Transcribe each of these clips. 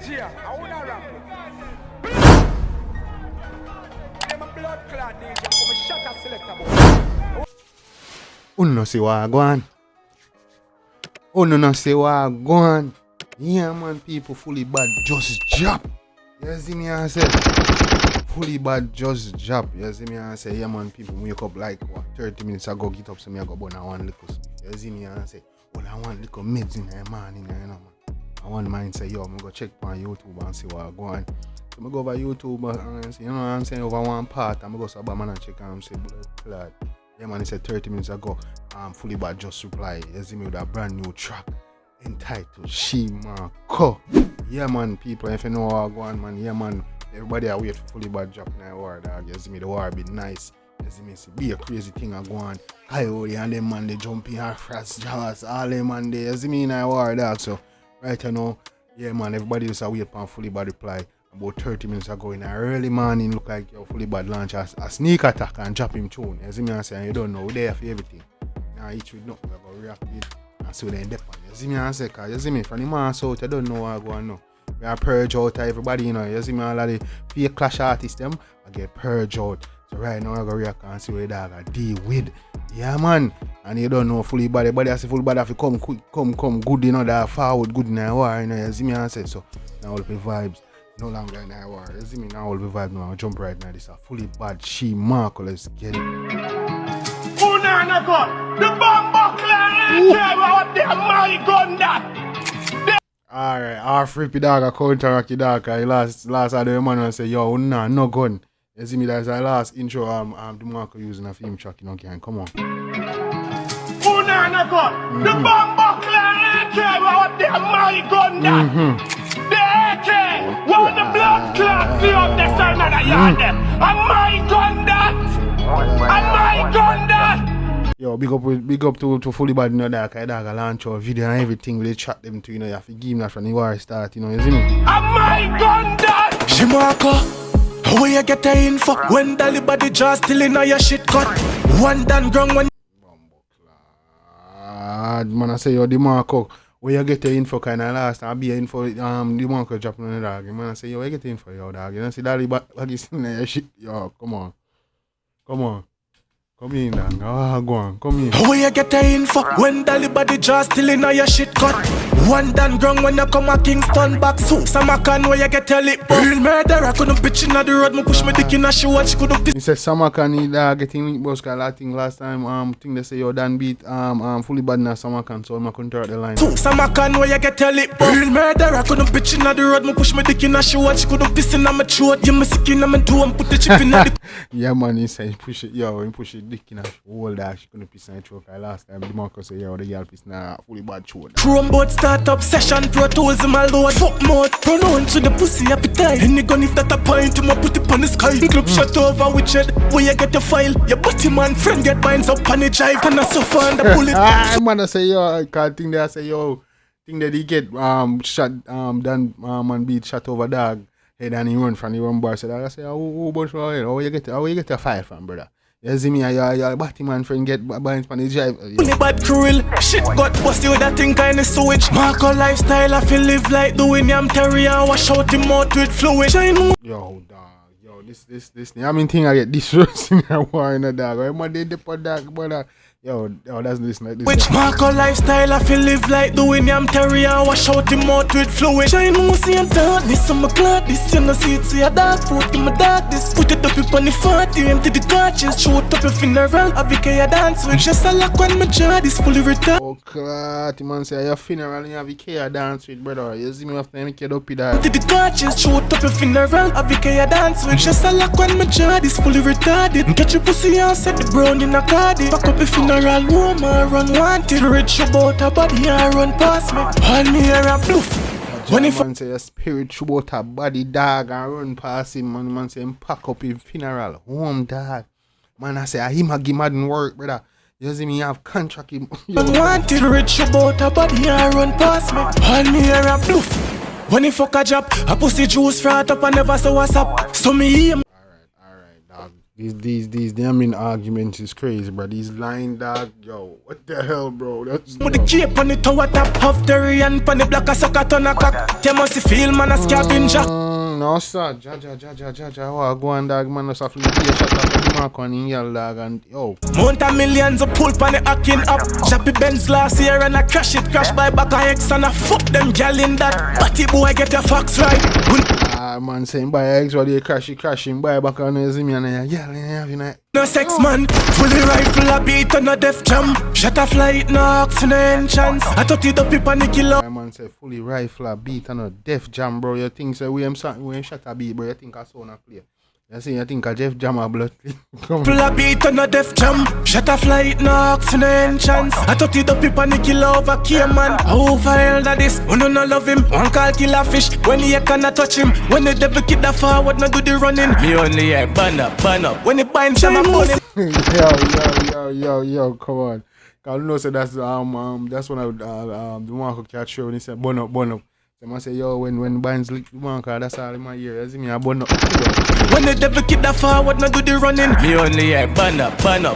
DJ, I wanna rap. I'm a blood clot DJ, I'm a shot selector boy. Uno see what go on. Uno no see what go on. Yeah man, people fully bad just drop. You see me I say fully bad just drop. You see me I say yeah man, people wake up like what 30 minutes ago, get up so me I go burn one little sleep. You see me I say well I want little meds in the morning, you know man. I want mine say yo, I'm go check on YouTube and see what go on. So I go over YouTube and see, you know what I'm saying, over one part and I go to a man and check and say blood clot. Yeah man, he said 30 minutes ago, fully bad just reply. You see me with a brand new track entitled Demarco. Yeah man, people, if you know how I go on man, yeah man, everybody I wait for fully bad drop in the war dog. You see me, the war be nice. You see me, see, be a crazy thing I go on. Coyote and them man, they jump in half fast jaws, all them man, they, you see me in the war dog. So right now, yeah man, everybody just wait for fully bad reply. About 30 minutes ago in the early morning, look like your fully bad launch a sneak attack and drop him tune. You see me I say, you don't know, there for everything. Now each with nothing, we're going to react it and so then depend. You see me I say, cause you see me from the mass out, you don't know what I go on now. We are purge out everybody, you know. You see me all of the fake clash artists them, I get purge out. So right now I go react and see what dog I deal with. Yeah man. And you don't know fully bad, but I say fully bad if you come quick, come good, you know, that forward good in the war, you know. You see me I say so. Now all the vibes. No longer in the war. You see me now all the vibe now. I'll jump right now. This is a fully bad Demarco. Let's get it. Oh no, no God. The bomb buckler out there, my gun that. Alright, our freaky dog a counteract dog. Last other man and say, yo, no gun. You see me, that's our last intro Demarco using a film track, you know, can come on. Oh no, no God. The bomb buckler out there, my gun that. The AK, one the blood clot, see up the side of the yard there. And my gun that. And my gun that. Yo, big up to fully bad, you know, that dog a launch a video and everything with they chat them to, you know, you have to give him that from the war start, you know, you see me? And my gun that. Demarco, where you get the info? When the body just still in your shit cut. One done ground when man, I say yo Demarco, where you get the info kind of last time I be info Demarco dropping on the dog. Man, I say yo, where you get the info yo dog? You know see that baggy sitting there your shit, yo, come on. Come in, dog. Go on, come in. where you get the info? When the body just still in your shit cut. One done ground when you come a Kingston back suit. Some can where you get your lip. Real murderer couldn't bitch in the road. Me push me dick in a shoe and she couldn't. He said Samakan need getting link boss cause I think last time thing they say yo Dan beat fully bad na Samakan, so I couldn't turn the line. Some can where you get your lip. Real murderer couldn't bitch in the road. Me push me dick in a shoe and she couldn't piss in my throat. You me sick in my toe and put the chip in the. Yeah man, he said push it, yo, he push it dick in a hole that she couldn't piss in the throat. Last time Demarco say yo the girl piss na fully bad throat. Chrome board startup session. Pro tools in my load. Fuck mode, pronounce to the pussy appetite. Any gun if that a point, I'ma put it on the sky. Club shut over with shed. Where you get the file? Your body man friend get binds up on the drive. And I suffer on the bullet. Man, I say yo, I can't think they say yo. Think that he get shot done man beat shot over dog head and he run from the run bar. So I say oh bunch of head. How you get a fire from brother? You see me, your Batman friend get binds on the drive. Only bad cruel shit got busted with that thing kind of sewage. Marco lifestyle, I feel live like doing yam terry and wash out him out with fluid. Yo, dog, yo, this. I mean, thing I get this rose in a war in a dog. I'm a dead for dog, brother. Yo, that's this like this. Which Marco lifestyle, I feel live like doing yam terry and wash out him out with fluid. Shine moosey and darkness, I'm a cloud this. You know, see it, see a dark foot in my dark this. Put it up on the 40, empty the cartridge. Shoot up your funeral, I became a dance with. Just a lock when my jaw is fully retarded. Oh, clat, man, say your funeral and you have a dance with, brother. You see me after make it up with that. Empty the cartridge, shoot up your funeral, I became a dance with. Just a lock when my jaw is fully retarded. Catch your pussy and set the brown in a cardi. Back up your funeral. Woman run wanted, rich about her body and run past me. Hold me here and bluff. When if man say a spirit about her body dog and run past him, man say him pack up his funeral home dog. Man I say him a give madden work brother. You see me have contract him. Wanted, rich about her body and run past me. Hold me here and bluff. When he fuck a job, a pussy juice frat up and never say what's up. So me him. Alright, dog. These damn arguments is crazy, bro. These lying dog, yo, what the hell, bro? That's With the cape on the tower top, half the rain, pan the black a sucker ton a cock. They must feel man a scavenger. no, sir. Ja. Oh, go on, dog, man. Just have to be a shot off the Demarco and in yell, dog, and yo. Mount a millions of pull pan the hacking up. Jappy Benz last year and I crash by back a X and I fuck them gal in that. Batty boy get your facts right. Man saying buy eggs while they crashing, buy back on the me and yeah, no sex man, fully rifle a beat on a def jam. Shut a flight, no oxen entrance. I thought it up people and kill up. My man say fully rifle a beat on a def jam, bro. You think say we ain't shot a beat, bro. You think I saw na play. You see, you think a Jeff Jam a blood. Full a beat on a def jam. Shut a flight, no oxen entrance. I thought it up people and kill over K man. How vile that is, when you no love him. One call kill a fish, when you cannot touch him. When the devil kid the forward, no do the running. Me only hear burn up. When it bind jam a money. Yo, come on. Cause you know say that's when I the Marco catch show when he said burn up. Someone say yo when binds lick the Marco, that's all in my ear. You see me I burn up. When the devil kid the forward, no do the running. Me only hear burn up.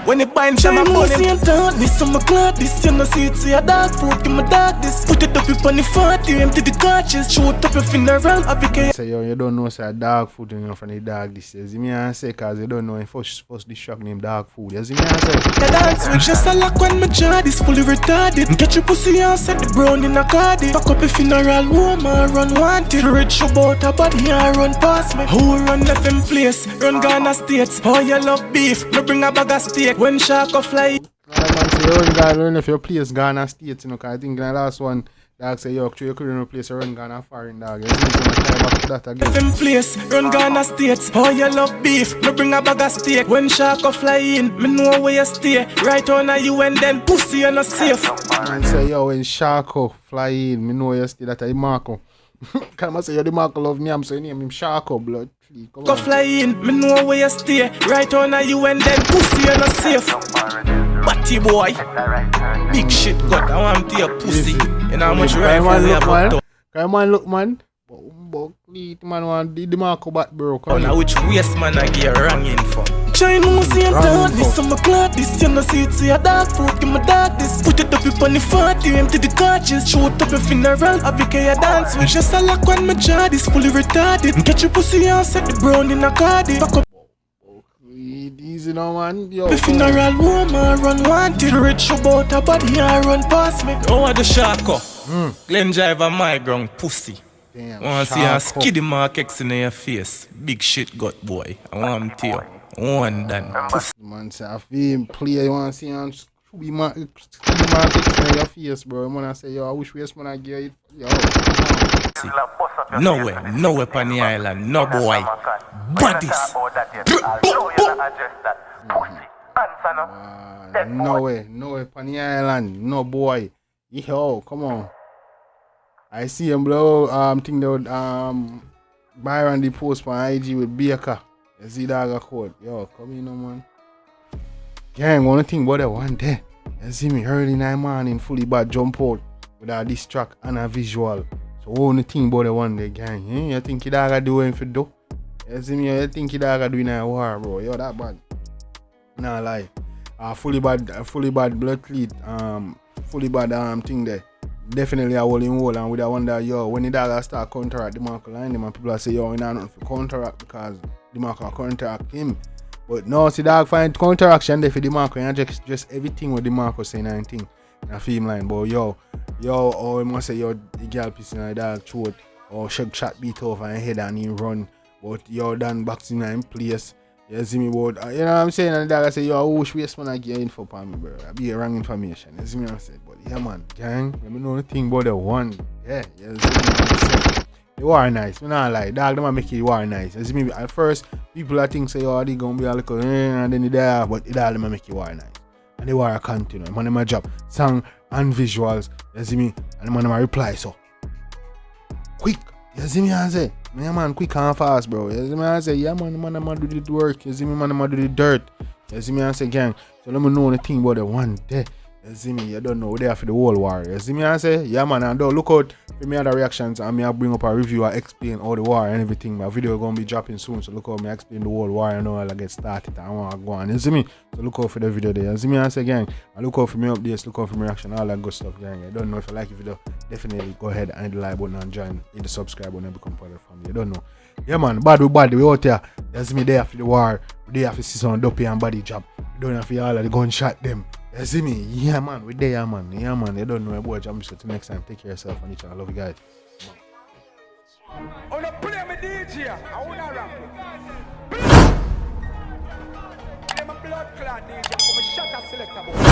When it bind jam a money. This on my clock, this you no see it, see a dog food, give my dog this. Put it up on the 40, empty the cartridge, shoot up your funeral, I became. Say yo, you don't know say a dog food you know from the dog this. You see me I say cause you don't know if first this shock name dog food. You see me I say. The dance with just a lock when my jaw is fully retarded. Get your pussy and set the brown in a cardi. Fuck up a funeral home and run wanted. Rich about a body and run past me. Who run left in place, run Ghana states. Oh you love beef, no bring a bag of steak. When shark a fly. Man say run if you place Ghana states, you know, cause I think the last one dog say yo, you couldn't replace a run Ghana foreign dog. You see me try back to that again. In place, run Ghana states. Oh you love beef, no bring a bag of steak. When shark a fly in, me know where you stay. Right on a you and then pussy you not safe. Man say yo, when Sharko fly in, me know you stay that I Demarco. Can I say yo Demarco love me? I'm saying name him Sharko blood. Go fly in, me know where you stay. Right on a you and then pussy you not safe. Batty boy, big shit got. I want to your pussy. You know how much rifle you have up to. Come on, look man. Man want the Demarco bat bro. Oh, now which waste man I get ranging for? China Musi and dog this on my clock this. You know see it, see a dog food, give my dog this. Put it up on the 40, empty the cartridge, shoot up your funeral, I became a dance with. Just a lock when my jaw is fully retarded. Get your pussy and set the brown in a cardi. Fuck up. Easy now man, yo. The funeral woman run wanted. Rich about a body and run past me. Oh what the shark up? Glen driver my ground pussy. Damn, I want to see a skiddy mark X in your face. Big shit gut boy. I want to tell you. One done. Man say I feel play you want to see and skiddy mark X in your face bro. Man I say yo I wish we man I get it. Yo. No way on the island. No boy. Bodies. No way on the island. No boy. Yo, come on. I see him blow thing they would Byron the post on IG with Baker. You see that got code. Yo, come in man. Gang, one thing about that one day. You see me early in the morning fully bad jump out with a diss track and a visual. So only thing about the one day gang. You think you dog do anything for do? You see me, you think you dog do in a war, bro. Yo that bad. Nah lie. Fully bad blood cleat, fully bad thing there. Definitely a hole in hole and we wonder yo when the dog start counteract Demarco line them and people say yo we not nothing for counteract because Demarco counteract him. But no see dog find counteraction there for Demarco and just everything with Demarco saying anything in a film line. But yo or we must say yo the girl piece in the dog throat or shake shot beat off and head and he run. But yo done boxing in place. You see me about you know what I'm saying and the dog I say yo I wish waste man I get info for me bro. I be wrong information. You see me what I'm saying? But yeah man, gang, let me know the thing about the one. Yeah, you see me what I'm saying? The war nice, me not lie. Dog them make it war nice. You see me at first people I think say oh they gonna be a little and then they die, but it all them make it war nice. And the war continue. Man my job. Song and visuals, you see me, and the man my reply so quick. You see me I say? Yeah man, quick and fast, bro. You see me I say, yeah man, the man do the work. You see me, man do the dirt. You see me I say, gang. So let me know the thing about the one day. You see me? You don't know. We're there for the whole war. You see me? I say, yeah, man. And don't look out for me other reactions. And me I bring up a review. I explain all the war and everything. My video gonna be dropping soon. So look out me explain the whole war. I know I'll get started. I want to go on. You see me? So look out for the video there. You see me? I say, gang. And look out for me updates. Look out for me reaction. All that good stuff, gang. I don't know if you like the video. Definitely go ahead and hit the like button and join. Hit the subscribe button and become part of the family. You don't know. Yeah, man. Bad. We out here. You see me there for the war. We there for see some dopey and body job. We don't have to all of the gunshot them. You see me? Yeah, man. We there, man. Yeah, man. You don't know my boy Jambisco. Till next time, take care of yourself and each other. I love you guys. On a play me DJ, I wanna rap. I'm a blood clot DJ, I'm a shot selector.